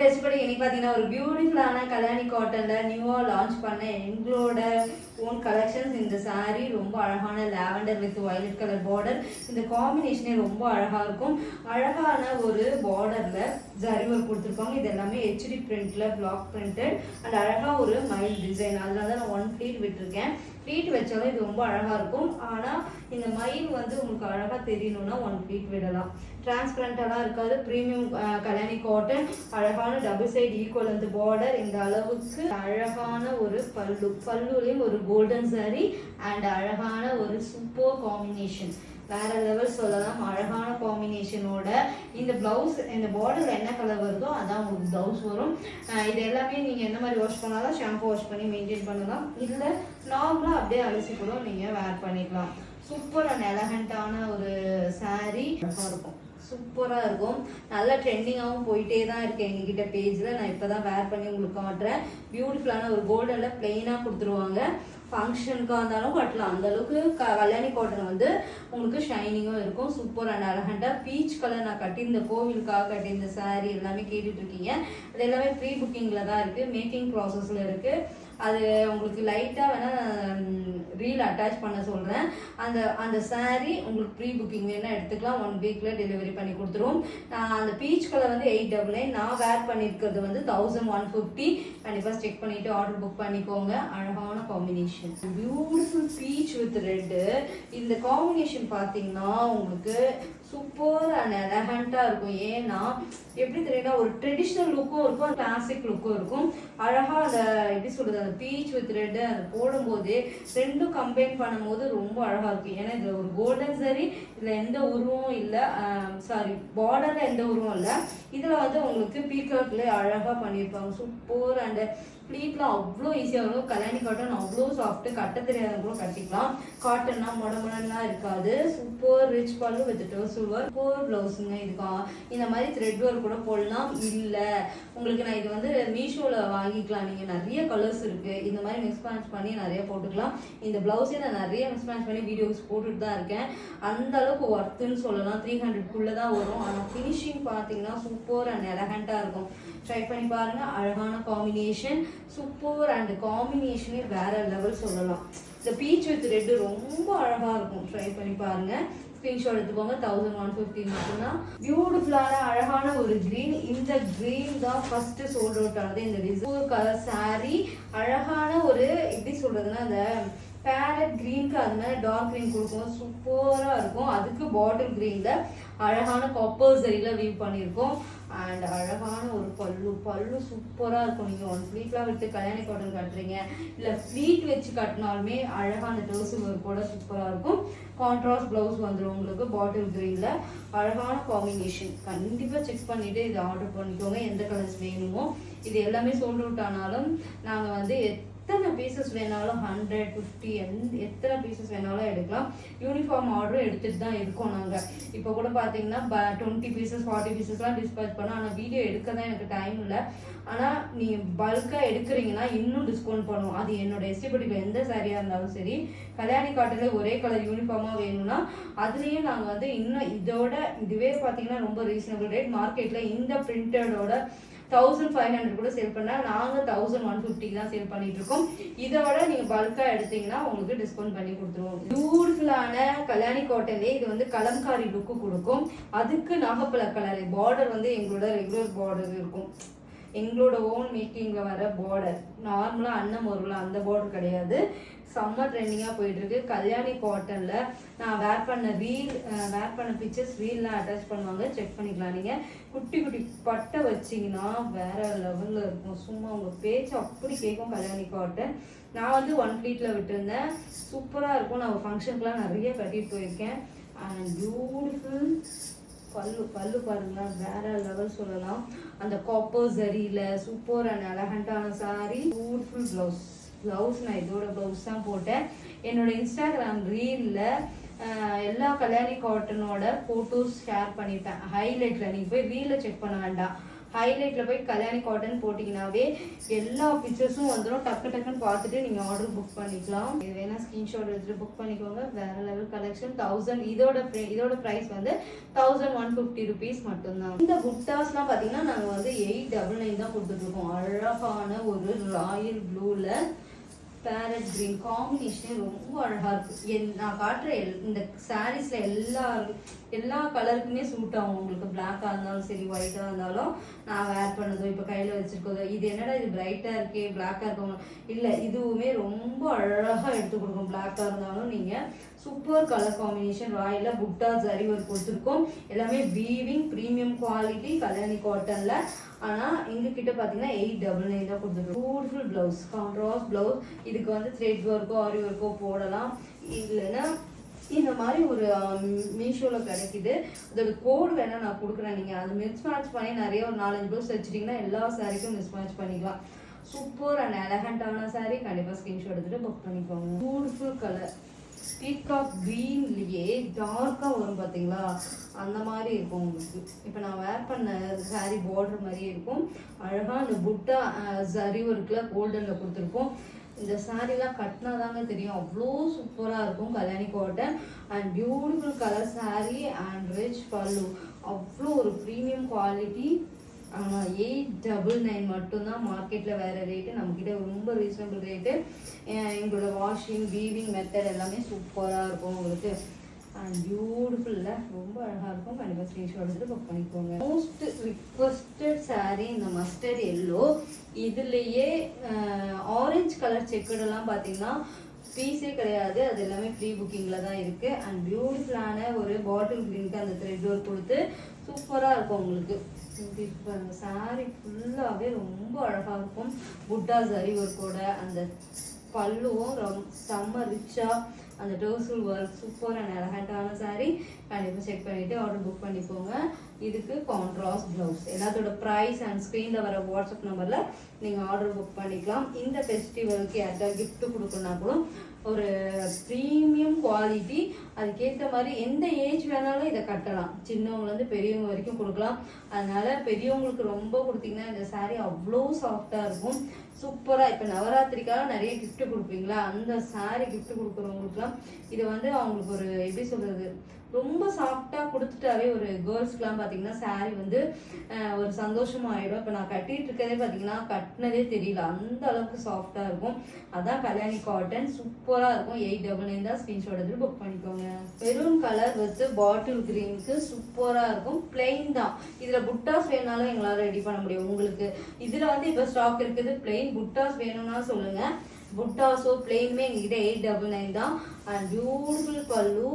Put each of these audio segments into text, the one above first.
பேசுபடி இன்னைக்கு பார்த்தீங்கன்னா ஒரு பியூட்டிஃபுல்லான கல்யாணி காட்டனில் நியூவாக லான்ச் பண்ண எங்களோட ஓன் கலெக்ஷன்ஸ். இந்த saree ரொம்ப அழகான lavender with violet colour border. இந்த காம்பினேஷனே ரொம்ப அழகாக இருக்கும். அழகான ஒரு பார்டரில் ஜரி ஒர்க் கொடுத்துருப்பாங்க. இது எல்லாமே ஹெச்டி பிரிண்டில் பிளாக் பிரிண்டட் அண்ட் அழகாக ஒரு மைல் டிசைன். அதனால தான் நான் 1 ப்ளீட் விட்டுருக்கேன். ப்ளீட் வச்சாலும் இது ரொம்ப அழகாக இருக்கும். ஆனால் இந்த மயில் வந்து உங்களுக்கு அழகாக தெரியணும்னா 1 ப்ளீட் விடலாம். டிரான்ஸ்பரண்டாலாம் இருக்காது. Premium Kalyani cotton. அழகான டபுள் சைடு ஈக்குவல் அந்த பார்டர். இந்த அளவுக்கு அழகான ஒரு பல்லுலையும் ஒரு கோல்டன் saree அண்ட் அழகான ஒரு சூப்பர் காம்பினேஷன். வேற லெவல் சொல்லலாம். அழகான காம்பினேஷனோட இந்த பிளவுஸ், இந்த பார்டர்ல என்ன கலர் வருதோ அதான் உங்களுக்கு பிளவுஸ் வரும். இது எல்லாமே நீங்க என்ன மாதிரி வாஷ் பண்ணாலும் ஷாம்பு வாஷ் பண்ணி மெயின்டைன் பண்ணலாம். இல்லை நார்மலாக அப்படியே அலசி கூட நீங்க வேர் பண்ணிக்கலாம். சூப்பர் அண்ட் எலகண்டான ஒரு saree இருக்கும். சூப்பராக இருக்கும். நல்லா ட்ரெண்டிங்காகவும் போயிட்டே தான் இருக்கேன் எங்ககிட்ட பேஜில். நான் இப்போ தான் வேர் பண்ணி உங்களுக்கு காட்டுறேன். பியூட்டிஃபுல்லான ஒரு கோல்டனில் பிளெயினாக கொடுத்துருவாங்க. ஃபங்க்ஷனுக்காக இருந்தாலும் கட்டலாம். அந்த அளவுக்கு கல்யாணி காட்டன் வந்து உங்களுக்கு ஷைனிங்கும் இருக்கும். சூப்பர் அண்ட் அழகண்டாக பீச் கலர் நான் கட்டியிருந்த கோவிலுக்காக கட்டியிருந்த saree எல்லாமே கேட்டுட்டு இருக்கீங்க. அது எல்லாமே ப்ரீ புக்கிங்கில் தான் இருக்குது. மேக்கிங் ப்ராசஸில் இருக்குது. அது உங்களுக்கு லைட்டாக வேணால் ரீல் அட்டாச் பண்ண சொல்கிறேன். அந்த saree உங்களுக்கு ப்ரீ புக்கிங் வேணால் எடுத்துக்கலாம். 1 வீக்கில் டெலிவரி பண்ணி கொடுத்துருவோம். அந்த பீச் கலர் வந்து 899. நான் வேர் பண்ணியிருக்கிறது வந்து 1150. கண்டிப்பாக செக் பண்ணிவிட்டு ஆர்டர் புக் பண்ணிக்கோங்க. அழகான combination, beautiful beach with red. இந்த காம்பினேஷன் பார்த்தீங்கன்னா உங்களுக்கு சூப்பர் அண்ட் எலகண்டாக இருக்கும். ஏன்னா எப்படி தெரியும்னா ஒரு ட்ரெடிஷ்னல் லுக்கும் இருக்கும், கிளாசிக் லுக்கும் இருக்கும். அழகாக அந்த எப்படி சொல்கிறது, அந்த பீச் வித் ரெட்டு அதை போடும்போது ரெண்டும் கம்பைன் பண்ணும்போது ரொம்ப அழகாக இருக்கும். ஏன்னா இதில் ஒரு கோல்டன் saree, இதில் எந்த உருவம் இல்லை, சாரி பார்டரில் எந்த உருவம் இல்லை. இதில் வந்து உங்களுக்கு பீகாக்லேயே அழகாக பண்ணியிருப்பாங்க. சூப்பர் அண்ட் ப்ளீட்லாம் அவ்வளோ ஈஸியாக இருக்கும். கல்யாணி காட்டன் அவ்வளோ சாஃப்ட்டு. கட்ட தெரியாதவங்களும் கட்டிக்கலாம். காட்டன்னா மொடலாம் இருக்காது. சூப்பர் ரிச் பல்லு வித் சில்வர். சூப்பர் ப்ளவுஸுங்க. இதுக்காக இந்த மாதிரி த்ரெட் ஒர்க் கூட போடலாம். இல்லை உங்களுக்கு நான் இது வந்து மீஷோவில் வாங்கிக்கலாம். நீங்கள் நிறைய கலர்ஸ் இருக்குது. இந்த மாதிரி மிக்ஸ் மேட்ச் பண்ணி நிறைய போட்டுக்கலாம். இந்த ப்ளவுஸே நான் நிறைய மிக்ஸ் மேட்ச் பண்ணி வீடியோஸ் போட்டுட்டு தான் இருக்கேன். அந்த அளவுக்கு ஒர்த்துன்னு சொல்லலாம். 300 தான் வரும். ஆனால் ஃபினிஷிங் பார்த்தீங்கன்னா சூப்பர் அண்ட் எலகண்டாக இருக்கும். ட்ரை பண்ணி பாருங்கள். அழகான காம்பினேஷன். சூப்பர் அண்ட் காம்பினேஷனே வேற லெவல் சொல்லலாம். இந்த பீச் வித் ரெட்டு ரொம்ப அழகாக இருக்கும். ட்ரை பண்ணி பாருங்கள். ஸ்க்ரீன்ஷாட் எடுத்துக்கோங்க. 1150 மட்டும்தான். பியூட்டிஃபுல்லான அழகான ஒரு க்ரீன். இந்த க்ரீன் தான் ஃபர்ஸ்ட் சோல்ட் அவுட் ஆனது. இந்த டிசைன் கலர் saree அழகான ஒரு எப்படி சொல்றதுன்னா அந்த பேரட் க்ரீனுக்கு அது மேலே டார்க் க்ரீன் கொடுக்கும். சூப்பராக இருக்கும். அதுக்கு பாட்டில் க்ரீனில் அழகான காப்பர் சரியில் வீவ் பண்ணியிருக்கோம். அண்ட் அழகான ஒரு பல்லு சூப்பராக இருக்கும். நீங்கள் 1 ப்ளீட்லாம் விட்டு கல்யாணி காட்டன் கட்டுறீங்க, இல்லை ப்ளீட் வச்சு கட்டினாலுமே அழகான டோசு ஒர்க்கோட சூப்பராக இருக்கும். கான்ட்ராஸ்ட் ப்ளவுஸ் வந்துடும் உங்களுக்கு பாட்டில் க்ரீனில். அழகான காம்பினேஷன். கண்டிப்பாக செக் பண்ணிவிட்டு இதை ஆர்டர் பண்ணிக்கோங்க. எந்த கலர்ஸ் வேணுமோ. இது எல்லாமே சோல்ட் அவுட் ஆனாலும் நாங்கள் வந்து எத்தனை பீசஸ் வேணாலும் 150 எத்தனை பீசஸ் வேணாலும் எடுக்கலாம். யூனிஃபார்ம் ஆர்டரும் எடுத்துகிட்டு தான் இருக்கோம் நாங்கள். இப்போ கூட பார்த்தீங்கன்னா 20 பீசஸ் 40 பீசஸ்லாம் டிஸ்பேச் பண்ணோம். ஆனால் வீடியோ எடுக்க தான் எனக்கு டைம் இல்லை. ஆனால் நீங்கள் பல்காக எடுக்கிறீங்கன்னா இன்னும் டிஸ்கவுண்ட் பண்ணுவோம். அது என்னோட எஸ்டிபடியில் எந்த சாரியாக இருந்தாலும் சரி. கல்யாணி காட்டனில் ஒரே கலர் யூனிஃபார்மாக வேணும்னா அதுலேயும் நாங்கள் வந்து இன்னும் இதோட இதுவே பார்த்தீங்கன்னா ரொம்ப ரீசனபிள் ரேட். மார்க்கெட்டில் இந்த பிரிண்டடோட 1500 கூட சேல் பண்ணால் நாங்கள் 1150 தான் சேல் பண்ணிட்டு இருக்கோம். இதை விட நீங்கள் பல்காக எடுத்தீங்கன்னா உங்களுக்கு டிஸ்கவுண்ட் பண்ணி கொடுத்துருவோம். பியூட்டிஃபுல்லான கல்யாணி காட்டன்லேயே இது வந்து கலம்காரி லுக்கு கொடுக்கும். அதுக்கு நாகப்பழ கலர் பார்டர் வந்து எங்களோட ரெகுலர் பார்டர் இருக்கும். எங்களோட ஓன் மேக்கிங்கில் வர பார்டர். நார்மலாக அன்னம் வரும்ல அந்த பார்டர் கிடையாது. செம்ம ட்ரெண்டிங்காக போயிட்டுருக்கு. கல்யாணி காட்டனில் நான் வேர் பண்ண பிக்சர்ஸ் ரீல்லாம் அட்டாச் பண்ணுவாங்க. செக் பண்ணிக்கலாம். நீங்கள் குட்டி குட்டி பட்டை வச்சிங்கன்னா வேற லெவலில் இருக்கும். சும்மா உங்கள் பேச்சு அப்படி கேட்கும் கல்யாணி காட்டன். நான் வந்து 1 ப்ளீட்டில் விட்டுருந்தேன். சூப்பராக இருக்கும். நான் ஃபங்க்ஷனுக்குலாம் நிறைய கட்டிட்டு போயிருக்கேன். அண்ட் பியூட்டிஃபுல் பல்லு பாருங்களா, வேற லெவல் சொல்லலாம். அந்த காப்பர் சரியில் சூப்பர் அண்ட் எலகண்டான saree. பியூட்டிஃபுல் ப்ளவுஸ் நான் இதோட ப்ளவுஸ் தான் போட்டேன். என்னோட இன்ஸ்டாகிராம் ரீலில் எல்லா கல்யாணி காட்டனோட ஃபோட்டோஸ் ஷேர் பண்ணிப்பேன். ஹைலைட்டில் நீங்கள் போய் ரீலில் செக் பண்ண வேண்டாம். ஹைலைட்டில் போய் கல்யாணி காட்டன் போட்டிங்கனாவே எல்லா பிக்சர்ஸும் வந்துடும். டக்குன்னு பார்த்துட்டு நீங்கள் ஆர்டர் புக் பண்ணிக்கலாம். இது வேணால் ஸ்க்ரீன்ஷாட் எடுத்துகிட்டு புக் பண்ணிக்கோங்க. வேறு லெவல் கலெக்ஷன். 1000 இதோட ப்ரைஸ் வந்து 1150 rupees மட்டும்தான். இந்த புட்டாஸ்லாம் பார்த்தீங்கன்னா நாங்கள் வந்து 899 தான் கொடுத்துட்ருக்கோம். அழகான ஒரு ராயல் ப்ளூவில் பேரட் கிரீன் காம்பினேஷனே ரொம்ப அழகா இருக்கு. நான் காட்டுற இந்த சாரீஸ்ல எல்லா கலருக்குமே சூட் ஆகும். உங்களுக்கு பிளாக்கா இருந்தாலும் சரி, ஒயிட்டா இருந்தாலும் நான் வேர் பண்ணதோ இப்போ கையில வச்சிருக்கதோ இது என்னடா இது பிரைட்டா இருக்கே பிளாக்கா இருக்கவங்க இல்ல, இதுவுமே ரொம்ப அழகா எடுத்து கொடுக்கும். பிளாக்கா இருந்தாலும் நீங்க சூப்பர் கலர் காம்பினேஷன். ராயல்ல புட்டா ஜரி ஒர்க் கொடுத்துருக்கோம். எல்லாமே வீவிங் பிரீமியம் குவாலிட்டி கல்யாணி காட்டன்ல. ஆனா எங்க கிட்ட பாத்தீங்கன்னா 899 தான் கொடுத்துருக்கோம். Beautiful blouse, contrast blouse. இதுக்கு வந்து த்ரெட் ஒர்க்கோ ஆரி ஒர்க்கோ போடலாம். இல்லைன்னா இந்த மாதிரி ஒரு மீஷோல கிடைக்குது. அதோட கோட் வேணா நான் கொடுக்குறேன். நீங்க அது மிஸ் மேட்ச் பண்ணி நிறைய ஒரு 4-5 பிளவுஸ் வச்சுட்டீங்கன்னா எல்லா சாரிக்கும் மிஸ் மேட்ச் பண்ணிக்கலாம். சூப்பர் அண்ட் எலகண்டான சாரி. கண்டிப்பா ஸ்கிரீன்ஷாட் எடுத்துட்டு புக் பண்ணிக்கோங்க. பியூட்டிஃபுல் கலர் பீகாக் கிரீன்லயே டார்க்கா வரும் பாத்தீங்களா, அந்த மாதிரி இருக்கும் உங்களுக்கு. இப்ப நான் வேர் பண்ண சாரி பார்டர் மாதிரியே இருக்கும். அழகா அந்த புட்டா சரி ஒர்க்ல கோல்டன்ல கொடுத்துருக்கோம். இந்த சாரீலாம் கட்டினாதாங்க தெரியும், அவ்வளோ சூப்பராக இருக்கும். Kalyani cotton and beautiful colour sari and rich பல்லு. அவ்வளோ ஒரு ப்ரீமியம் குவாலிட்டி. 899 மட்டும்தான். மார்க்கெட்டில் வேறு ரேட்டு, நம்மக்கிட்ட ரொம்ப ரீசனபிள் ரேட்டு. எங்களோட வாஷிங் வீவிங் மெத்தட் எல்லாமே சூப்பராக இருக்கும் உங்களுக்கு. அண்ட் பியூட்டிஃபுல்ல ரொம்ப அழகாக இருக்கும். கண்டிப்பாக ஸ்க்ரீன்ஷாட் எடுத்து புக் பண்ணிக்கோங்க. மோஸ்ட் ரிக்வஸ்டட் சாரீ இந்த மஸ்டர்ட் எல்லோ. இதுலேயே ஆரஞ்சு கலர் செக்குடெல்லாம் பார்த்தீங்கன்னா பீஸே கிடையாது, அது எல்லாமே ப்ரீ புக்கிங்கில் தான் இருக்குது. அண்ட் பியூட்டிஃபுல்லான ஒரு பாட்டில் க்ரீனுக்கு அந்த த்ரெட் ஒர்க் கொடுத்து சூப்பராக இருக்கும் உங்களுக்கு. சாரி ஃபுல்லாகவே ரொம்ப அழகாக இருக்கும். புட்டா சரி ஒர்க்கோட அந்த பல்லுவும் செம்ம ரிச்சா அந்த டோசல் ஒர்க் சூப்பர் அண்ட் எலகண்டான சாரி. கண்டிப்பாக செக் பண்ணிவிட்டு ஆர்டர் புக் பண்ணிக்கோங்க. இதுக்கு கான்ட்ராஸ்ட் ப்ளவுஸ். எல்லாத்தோட ப்ரைஸ் அண்ட் ஸ்க்ரீனில் வர வாட்ஸ்அப் நம்பரில் நீங்கள் ஆர்டர் புக் பண்ணிக்கலாம். இந்த ஃபெஸ்டிவலுக்கு யாருக்காவது கிஃப்ட் கொடுக்கணுன்னா கூட ஒரு ப்ரீமியம் குவாலிட்டி, அதுக்கேற்ற மாதிரி எந்த ஏஜ் வேணாலும் இதை கட்டலாம். சின்னவங்கலேருந்து பெரியவங்க வரைக்கும் கொடுக்கலாம். அதனால பெரியவங்களுக்கு ரொம்ப கொடுத்தீங்கன்னா இந்த சாரீ அவ்வளோ சாஃப்டாக இருக்கும், சூப்பராக. இப்போ நவராத்திரிக்காக நிறைய கிஃப்ட் கொடுப்பீங்களா, அந்த சாரீ கிஃப்ட் கொடுக்குறவங்களுக்குலாம் இதை வந்து அவங்களுக்கு ஒரு எப்படி சொல்கிறது, ரொம்ப சாஃப்டாக கொடுத்துட்டாவே ஒரு கேர்ள்ஸ்க்குலாம் பார்த்தீங்கன்னா சாரீ வந்து ஒரு சந்தோஷமாயிடும். இப்போ நான் கட்டிட்டு இருக்கதே பார்த்தீங்கன்னா கட்டினதே தெரியல, அந்த அளவுக்கு சாஃப்டாக இருக்கும். அதான் கல்யாணி காட்டன் சூப்பராக இருக்கும். 899 தான். ஸ்க்ரீன்ஷாட் எடுத்து புக் பண்ணிக்கோங்க. மெரூன் கலர் வித் பாட்டில் கிரீனுக்கு சூப்பராக இருக்கும். பிளெயின் தான். இதில் புட்டாஸ் வேணாலும் எங்களால் ரெடி பண்ண முடியும் உங்களுக்கு. இதில் வந்து இப்போ ஸ்டாக் இருக்குது. பிளெயின் புட்டாஸ் வேணும்னா சொல்லுங்கள். புட்டாஸோ பிளெயினுமே எங்ககிட்ட 899 தான். அண்ட் பியூட்டிஃபுல் பல்லு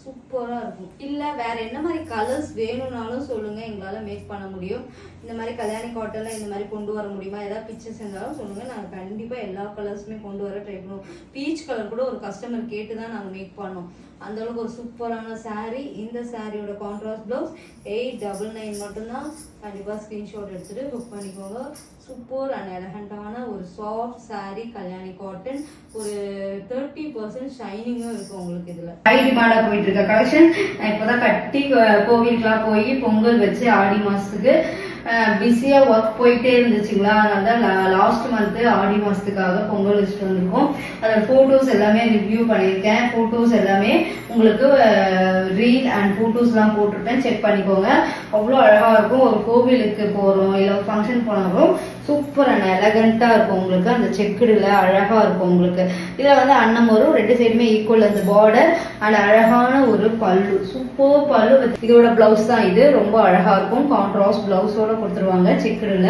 சூப்பராக இருக்கும். இல்லை வேற என்ன மாதிரி கலர்ஸ் வேணும்னாலும் சொல்லுங்கள், எங்களால் மேக் பண்ண முடியும். இந்த மாதிரி கல்யாணி காட்டனில் இந்த மாதிரி கொண்டு வர முடியுமா, ஏதாவது பிக்சர்ஸ் இருந்தாலும் சொல்லுங்கள். நாங்கள் கண்டிப்பாக எல்லா கலர்ஸுமே கொண்டு வர ட்ரை பண்ணுவோம். பீச் கலர் கூட ஒரு கஸ்டமர் கேட்டு தான் நாங்கள் மேக் பண்ணோம். அந்தளவுக்கு ஒரு சூப்பரான சாரீ. இந்த சாரியோட கான்ட்ராஸ்ட் ப்ளவுஸ் 899 மட்டும்தான். கண்டிப்பாக ஸ்க்ரீன்ஷாட் எடுத்துகிட்டு புக் பண்ணிக்கோங்க. சூப்பர் அண்ட் எலகண்டான ஒரு சாஃப்ட் சாரீ கல்யாணி காட்டன். ஒரு 30% ஷைனிங்கும் இருக்கும் உங்களுக்கு. இதில் ஹை டிமாண்டாக போயிட்டு இருக்க கலெக்ஷன். இப்போதான் கட்டி கோவிலுக்குலாம் போய் பொங்கல் வச்சு ஆடி மாதத்துக்கு பிஸியாக ஒர்க் போயிட்டே இருந்துச்சுங்களா, அதனால தான் லாஸ்ட் மந்த்து ஆடி மாதத்துக்காக பொங்கல் வச்சுட்டு வந்திருக்கோம். அதோட ஃபோட்டோஸ் எல்லாமே ரிவ்யூ பண்ணியிருக்கேன். ஃபோட்டோஸ் எல்லாமே உங்களுக்கு ரீல் அண்ட் ஃபோட்டோஸ்லாம் போட்டிருக்கேன், செக் பண்ணிக்கோங்க. அவ்வளோ அழகாக இருக்கும். ஒரு கோவிலுக்கு போகிறோம் இல்லை ஒரு ஃபங்க்ஷன் போனாலும் சூப்பர் அண்ட் எலகண்ட்டாக இருக்கும் உங்களுக்கு. அந்த செக்குடில் அழகாக இருக்கும் உங்களுக்கு. இதில் வந்து அன்னம் வரும், ரெண்டு சைடுமே ஈக்குவல் அந்த பார்டர் அண்ட் அழகான ஒரு பல்லு, சூப்பர் பல்லு. இதோட பிளவுஸ் தான் இது. ரொம்ப அழகாக இருக்கும். கான்ட்ராஸ்ட் பிளவுஸோட கொடுத்துருவாங்க. செக்குடில்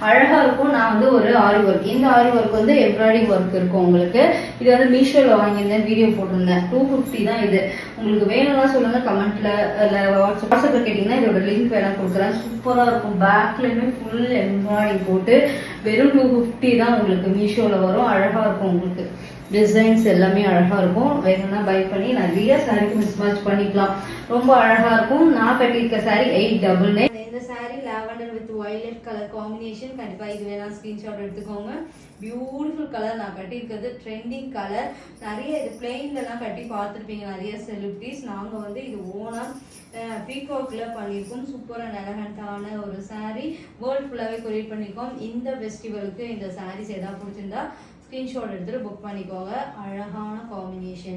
அழகாக இருக்கும். நான் வந்து ஒரு ஆரி ஒர்க், இந்த ஆரி ஒர்க் வந்து எம்ப்ராய்டிங் ஒர்க் இருக்கும் உங்களுக்கு. இது வந்து மீஷோவில் வாங்கியிருந்தேன், வீடியோ போட்டிருந்தேன். 250 தான் இது. உங்களுக்கு வேணும்னா சொல்லுங்க கமெண்ட்ல இல்லை வாட்ஸ்அப்ல கேட்டிங்கன்னா இதோட லிங்க் வேணா கொடுக்குறேன். சூப்பராக இருக்கும். பேக்லேயுமே ஃபுல் எம்ப்ராய்டிங் போட்டு வெறும் 250 தான் உங்களுக்கு மீஷோவில் வரும். அழகாக இருக்கும் உங்களுக்கு. டிசைன்ஸ் எல்லாமே அழகாக இருக்கும். வேணும்னா பை பண்ணி நிறைய சாரீக்கு மிஸ் மேட்ச் பண்ணிக்கலாம். ரொம்ப அழகாக இருக்கும். நான் கட்டியிருக்க சாரீ 899. இந்த இந்த saree lavender with violet colour combination. கண்டிப்பாக இது வேணா ஸ்க்ரீன்ஷாட் எடுத்துக்கோங்க. Beautiful colour. நான் கட்டியிருக்கிறது ட்ரெண்டிங் கலர். நிறைய இது பிளெயின்லலாம் கட்டி பார்த்துருப்பீங்க நிறைய செலிபிரிட்டிஸ். நாங்கள் வந்து இது ஓனாக பீகாக்ல பண்ணியிருக்கோம். சூப்பர் அண்ட் எலகண்டான ஒரு saree. வேர்ல்ட் ஃபுல்லாகவே கொரியர் பண்ணியிருக்கோம். இந்த ஃபெஸ்டிவலுக்கு இந்த sarees எதாவது பிடிச்சிருந்தா ஸ்க்ரீன்ஷாட் எடுத்துகிட்டு புக் பண்ணிக்கோங்க. அழகான காம்பினேஷன்.